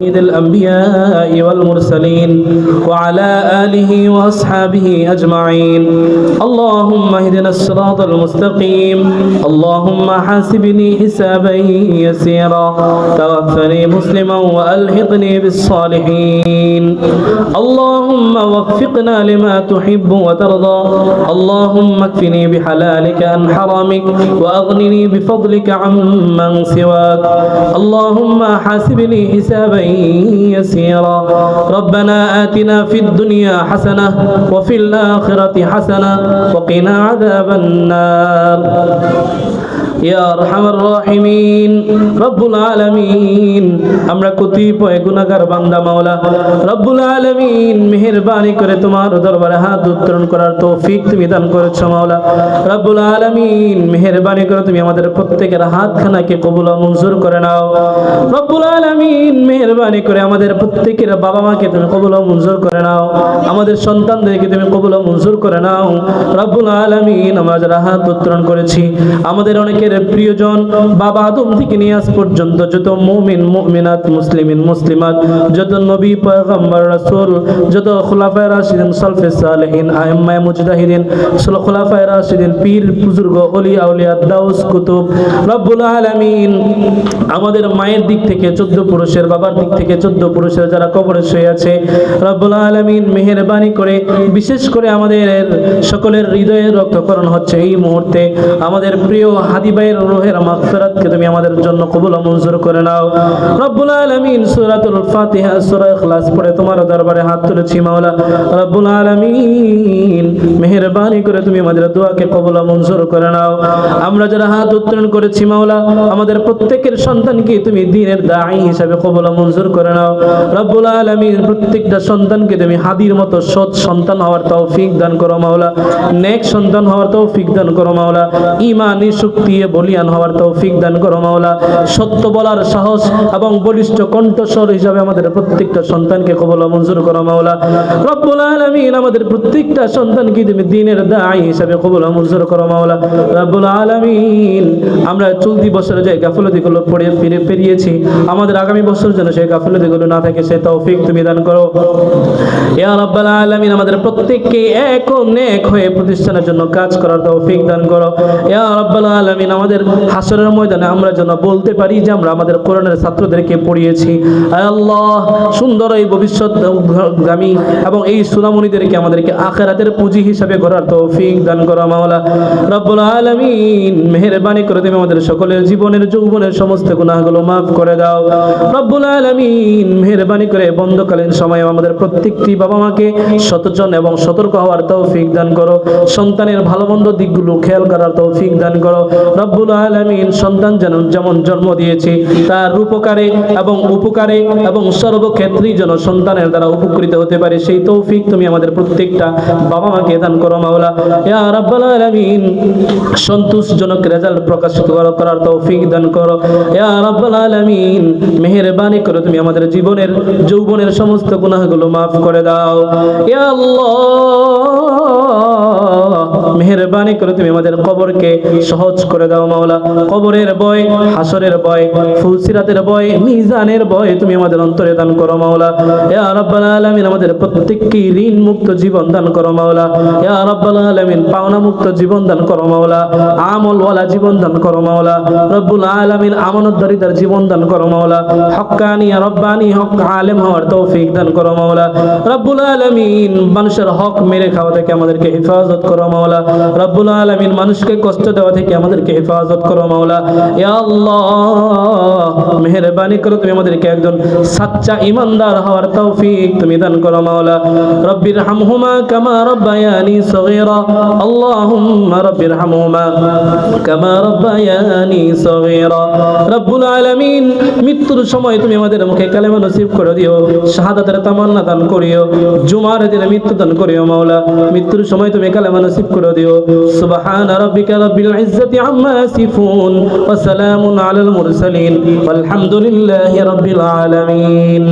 سيد الأنبياء والمرسلين وعلى آله وأصحابه أجمعين اللهم اهدنا الصراط المستقيم اللهم حاسبني حسابا يسيرا توفني مسلما وألحقني بالصالحين اللهم وفقنا لما تحب وترضى اللهم اكفني بحلالك عن حرامك وأغنني بفضلك عمن سواك اللهم حاسبني حسابا يسيرا ربنا آتنا في الدنيا حسنة وفي الآخرة حسنة وقنا عذاب النار يا أرحم الراحمين رب العالمين আমরা কতিপয় গুনাহগার বান্দা মাওলা রব্বুল আলামিন মেহেরবানি করে তোমার দরবারে হাত উত্তোলন করার তৌফিক তুমি দান করেছো মাওলা রব্বুল আলামিন মেহেরবানি করে তুমি আমাদের প্রত্যেকের হাতখানাকে কবুল ও মঞ্জুর করে নাও রব্বুল আলামিন মেহেরবানি করে আমাদের প্রত্যেকের বাবা মাকে তুমি কবুল ও মঞ্জুর করে নাও আমাদের সন্তানদেরকে তুমি কবুল ও মঞ্জুর করে নাও রব্বুল আলামিন আমরা যারা হাত উত্তোলন করেছি আমাদের অনেকের প্রিয়জন বাবা আদম থেকে নিয়ে আজ পর্যন্ত যত মুমিন মুমিনাত মুসলিমিন মুসলিমাত যত নবী পয়গম্বর রাসূল যত খুলাফায়ে রাশিদিন সালফে সালেহিন আইম্মায়ে মুজতাহিদিন খুলাফায়ে রাশিদিন পীর বুজুর্গ ওলিয়া আউলিয়া দাউস কুতুব রব্বুল আলামিন আমাদের মায়ের দিক থেকে 14 পুরুষের বাবার দিক থেকে 14 পুরুষের যারা কবরে শুয়ে আছে রব্বুল আলামিন মেহেরবানি করে বিশেষ করে আমাদের সকলের হৃদয়ে রক্তকরণ হচ্ছে এই মুহূর্তে আমাদের প্রিয় হাদি ভাইয়ের রূহের মাগফিরাতকে তুমি আমাদের জন্য কবুল ও মঞ্জুর করে নাও রব্বুল আলামিন সূরাতুল ফাতিহা সূরা ইখলাস পড়ে তোমার দরবারে হাত তুলেছি মাওলা রব্বুল আলামিন মেহেরবানি করে তুমি আমাদের দোয়াকে কবুল ও মঞ্জুর করে নাও আমরা যারা হাত উত্তোলন করেছি মাওলা আমাদের প্রত্যেকের সন্তানকে তুমি দ্বীনের দাঈ হিসেবে কবুল ও মঞ্জুর করে নাও রব্বুল আলামিন প্রত্যেকটা সন্তানকে তুমি হাদির মতো সৎ সন্তান হওয়ার তৌফিক দান করো মাওলা নেক সন্তান হওয়ার তৌফিক দান করো মাওলা ঈমানি শক্তি বলিয়ান হওয়ার তৌফিক দান করো মাওলা সত্য বলার সাহস এবং বলিষ্ঠ কণ্ঠস্বর হিসাবে আমাদের প্রত্যেকটা সন্তানকে কবুল ও মঞ্জুর করো মাওলা রব্বুল আলামিন আমাদের প্রত্যেকটা সন্তানকে তুমি দ্বীনের দাঈ হিসেবে কবুল ও মঞ্জুর করো মাওলা রব্বুল আলামিন আমরা চলতি বছরে যে গাফলতিগুলো পড়ে ফিরে পেরিয়েছি আমাদের আগামী বছর যেন সেই গাফলতিগুলো না থাকে সেই তৌফিক তুমি দান করো ইয়া রাব্বাল আলামিন আমাদের প্রত্যেককে এক ও নেক হয়ে প্রতিষ্ঠানের জন্য কাজ করার তৌফিক দান করো ইয়া রাব্বাল আলামিন আমাদের হাসরের ময়দানে আমরা যেন বলতে পারি যে আমরা আমাদের কোরআনের ছাত্রদেরকে পড়িয়েছি আয় আল্লাহ সুন্দর এই ভবিষ্যৎগামী এবং এই সুনামণিদেরকে আমাদেরকে আখিরাতের পুঁজি হিসেবে গড়ার তৌফিক দান করো মাওলা রব্বুল আলামিন মেহেরবানি করে তুমি আমাদের সকলের জীবনের যৌবনের সমস্ত গুনাহগুলো maaf করে দাও রব্বুল আলামিন মেহেরবানি করে বন্ধকালীন সময়ে আমাদের প্রত্যেকটি বাবা মাকে সচেতন এবং সতর্ক হওয়ার তৌফিক দান করো সন্তানের ভালো মন্দ দিকগুলো খেয়াল করার তৌফিক দান করো রব্বুল আলামিন সন্তান যেমন জন্ম দিয়েছি তার উপকারে এবং উপকারে এবং সর্বক্ষেত্রেই যেন সন্তানের দ্বারা উপকৃত হতে পারে সেই তৌফিক তুমি আমাদের প্রত্যেকটা বাবা মাকে দান করো মাওলা ইয়া রাব্বাল আলামিন সন্তোষজনক রেজাল্ট প্রকাশিত করার তৌফিক দান করো ইয়া রাব্বাল আলামিন মেহেরবানি করে তুমি আমাদের জীবনের যৌবনের সমস্ত গুনাহগুলো maaf করে দাও ইয়া আল্লাহ মেহেরবানি করে তুমি আমাদের কবরকে সহজ করে দাও মাওলা কবরের ভয় হাসরের ভয় ফুলসিরাতের ভয় মিজানের ভয় তুমি আমাদের অন্তরে দান করো মাওলা ইয়া রাব্বাল আলামিন আমাদের প্রত্যেককে ঋণ মুক্ত জীবন দান করো মাওলা ইয়া রাব্বাল আলামিন পাওনা মুক্ত জীবন দান করো মাওলা আমল ওয়ালা জীবন দান করো মাওলা রব্বুল আলামিন আমানতদারিতার জীবন দান করো মাওলা হক্কানি রব্বানি হক আলেম হওয়ার তৌফিক দান করো মাওলা রব্বুল আলামিন মানুষের হক মেরে খাওয়া থেকে আমাদেরকে হেফাজত করো মাওলা রব্বুল আলামিন মানুষকে কষ্ট দেওয়া থেকে আমাদেরকে হেফাজত করো মাওলা ইয়া আল্লাহ মেহেরবানি করে তুমি আমাদেরকে একজন সচ্চা ঈমানদার হওয়ার তৌফিক তুমি দান করো মাওলা রব্বির হামহুমা কামা রাব্বায়ানি সগীরা আল্লাহুম্মা রব্বির হামহুমা কামা রাব্বায়ানি সগীরা রব্বুল আলামিন মৃত্যুর সময় তুমি আমাদের মুখে কালেমা নসিব করে দিও শাহাদাতের তামান্না দান করিও জুমার দিনে মৃত্যু দান করিও মাওলা মৃত্যুর সময় তুমি কালেমা নসিব করে দিও সুবহান রাব্বিকা রাব্বিল ইজ্জাতি আম্মা ইয়াসিফুন ওয়া সালামুন আলাল মুরসালিন ওয়ালহামদুলিল্লাহি রাব্বিল আলামিন।